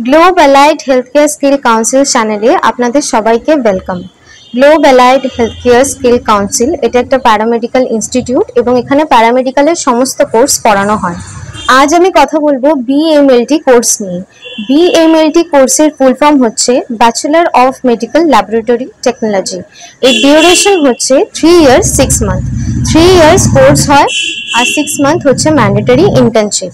Globe allied healthcare skill council চ্যানেলে আপনাদের সবাইকে welcome. Globe allied healthcare skill council এটা একটা প্যারামেডিক্যাল ইনস্টিটিউট এবং এখানে প্যারামেডিক্যালের সমস্ত কোর্স পড়ানো হয়। আজ আমি কথা বলবো বিএমএলটি কোর্স নিয়ে। বিএমএলটি কোর্সের ফুল ফর্ম হচ্ছে bachelor of medical laboratory technology. এর ডিউরেশন হচ্ছে 3 ইয়ার্স 6 মান্থ। 3 ইয়ার্স কোর্স হয় আর 6 মান্থ হচ্ছে ম্যান্ডেটরি ইন্টার্নশিপ।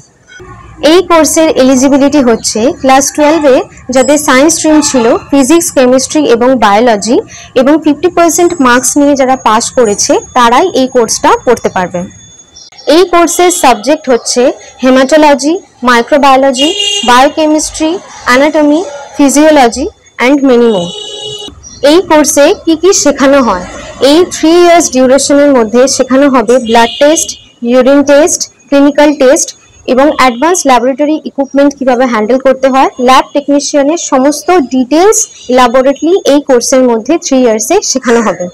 এই কোর্সের এলিজিবিলিটি হচ্ছে ক্লাস 12-এ যাদের সায়েন্স স্ট্রিম ছিল ফিজিক্স, কেমিস্ট্রি এবং বায়োলজি এবং 50% মার্কস নিয়ে যারা পাস করেছে তারাই এই কোর্সটা পড়তে পারবে। এই কোর্সের সাবজেক্ট হচ্ছে haematology, microbiology, biochemistry, anatomy, physiology and many more. এই কোর্সে কি কি শেখানো হয়? এই 3 ইয়ার্স ডিউরেশনের মধ্যে শেখানো হবে blood test, urine test, clinical test এবং অ্যাডভান্স ল্যাবরেটরি ইকুইপমেন্ট কিভাবে হ্যান্ডেল করতে হয়, ল্যাব টেকনিশিয়ানের সমস্ত ডিটেলস ল্যাবরেটরি এই কোর্সের মধ্যে 3 ইয়ার্সে শেখানো হবে।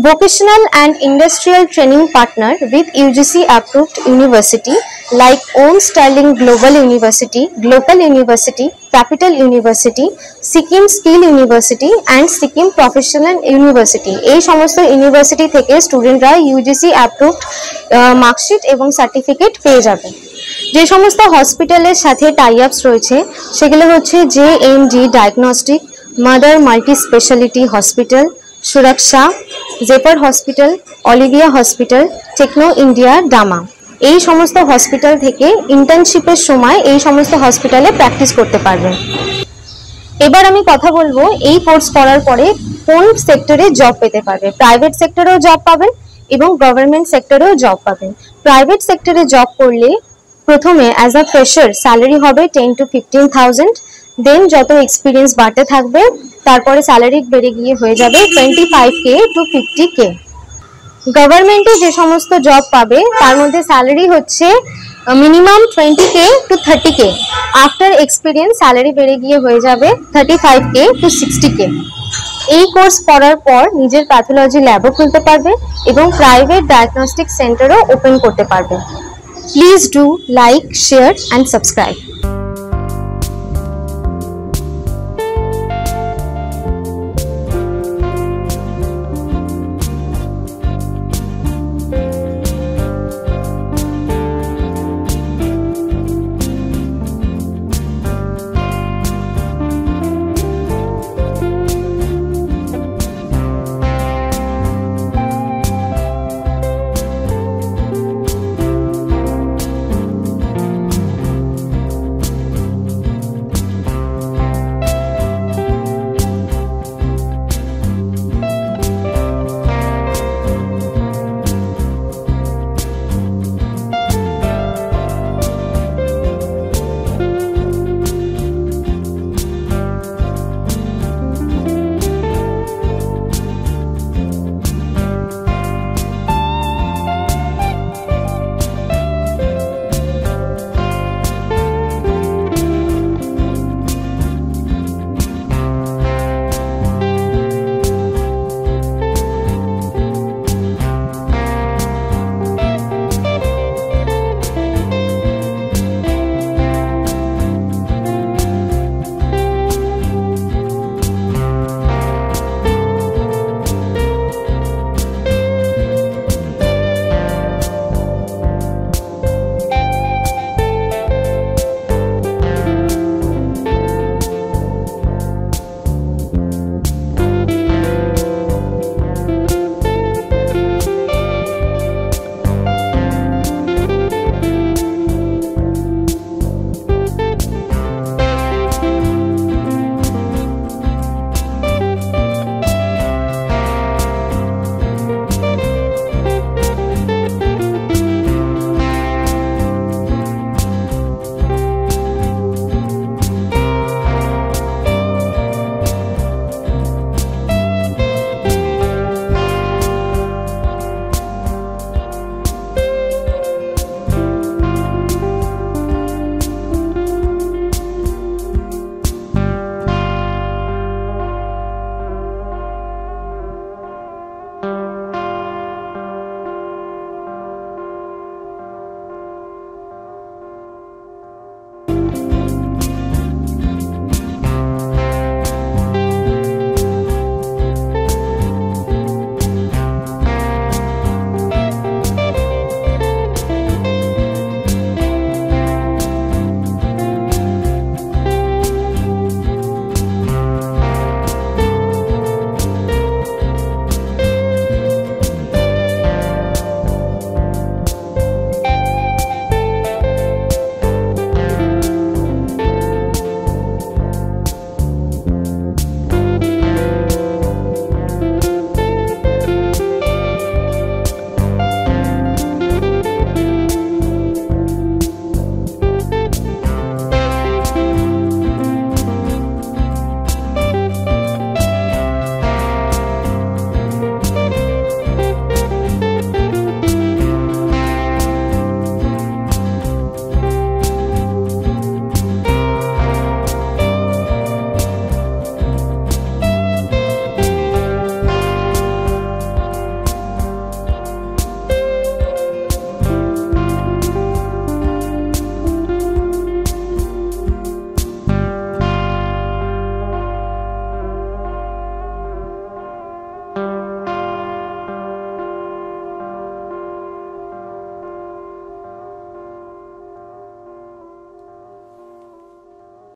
Vocational and industrial training partner with UGC approved university like OM Sterling Global University, Global University, Capital University, Sikkim Skill University and Sikkim Professional University। এই সমস্ত ইউনিভার্সিটি থেকে স্টুডেন্টরা UGC approved মার্কশিট এবং সার্টিফিকেট পেয়ে যাবে। যে সমস্ত হসপিটালের সাথে টাই আপস রয়েছে সেগুলো হচ্ছে JMD diagnostic, mother multi speciality hospital, Suraksha, জেপার hospital, Olivia hospital, Techno India, ডামা। এই সমস্ত হসপিটাল থেকে ইন্টার্নশিপের সময় এই সমস্ত হসপিটালে প্র্যাকটিস করতে পারবেন। এবার আমি কথা বলবো এই কোর্স করার পরে কোন সেক্টরে জব পেতে পারবে। প্রাইভেট সেক্টরেও জব পাবেন এবং গভর্নমেন্ট সেক্টরেও জব পাবেন। প্রাইভেট সেক্টরে জব করলে প্রথমে অ্যাজ আ ফ্রেশার স্যালারি হবে 10 to 15,000। দেন যত এক্সপিরিয়েন্স বাড়তে থাকবে তারপরে স্যালারি বেড়ে গিয়ে হয়ে যাবে 25K to 50K। গভর্নমেন্টে যে সমস্ত জব পাবে তার মধ্যে স্যালারি হচ্ছে minimum 20K to 30K। After experience salary বেড়ে গিয়ে হয়ে যাবে 35K to 60K। এই কোর্স করার পর নিজের প্যাথোলজি ল্যাবও খুলতে পারবে এবং প্রাইভেট ডায়াগনস্টিক সেন্টারও ওপেন করতে পারবে। Please do like, share and subscribe.